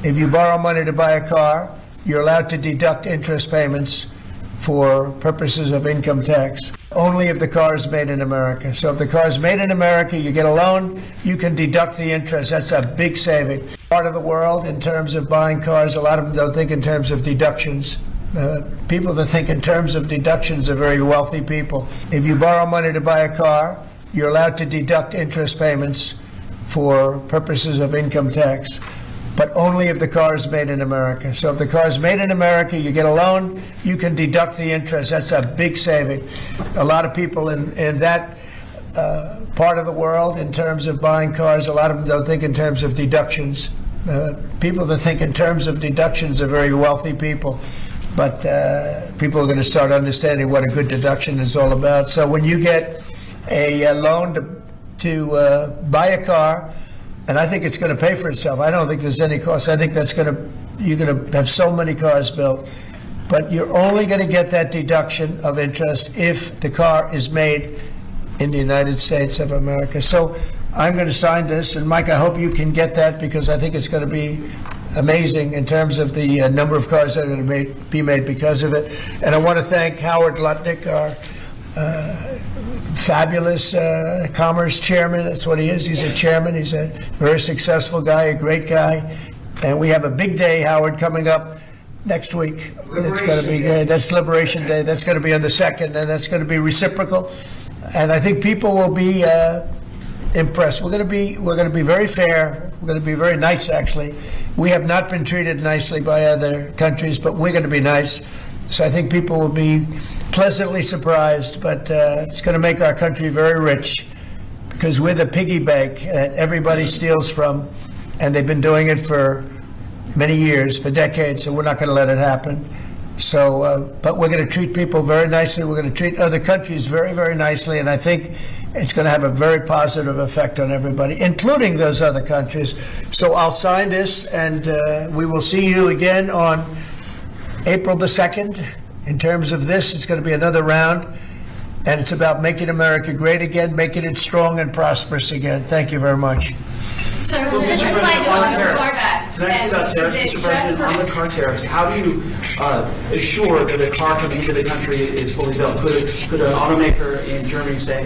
If you borrow money to buy a car, you're allowed to deduct interest payments for purposes of income tax, only if the car is made in America. So if the car is made in America, you get a loan, you can deduct the interest. That's a big saving. Part of the world, in terms of buying cars, a lot of them don't think in terms of deductions. People that think in terms of deductions are very wealthy people. If you borrow money to buy a car, you're allowed to deduct interest payments for purposes of income tax, but only if the car is made in America. So if the car is made in America, you get a loan, you can deduct the interest. That's a big saving. A lot of people in that part of the world, in terms of buying cars, a lot of them don't think in terms of deductions. People that think in terms of deductions are very wealthy people. But people are going to start understanding what a good deduction is all about. So when you get a loan to buy a car, and I think it's going to pay for itself. I don't think there's any cost. I think you're going to have so many cars built. But you're only going to get that deduction of interest if the car is made in the United States of America. So I'm going to sign this. And Mike, I hope you can get that, because I think it's going to be amazing in terms of the number of cars that are going to be made because of it. And I want to thank Howard Lutnick, our fabulous commerce chairman. That's what he is. He's a chairman. He's a very successful guy, a great guy. And we have a big day, Howard, coming up next week. It's going to be good. That's Liberation Day. That's going to be on the 2nd, and that's going to be reciprocal. And I think people will be impressed. We're going to be very fair. We're going to be very nice, actually. We have not been treated nicely by other countries, but we're going to be nice. So I think people will be pleasantly surprised, but it's going to make our country very rich, because we're the piggy bank that everybody steals from, and they've been doing it for many years, for decades, so we're not going to let it happen. So, but we're going to treat people very nicely. We're going to treat other countries very, very nicely, and I think it's going to have a very positive effect on everybody, including those other countries. So I'll sign this, and we will see you again on April the 2nd. In terms of this, it's going to be another round, and it's about making America great again, making it strong and prosperous again. Thank you very much. So, Mr. President, on tariffs, Mr. President, on the car tariffs, how do you assure that a car coming into the country is fully built? Could an automaker in Germany say,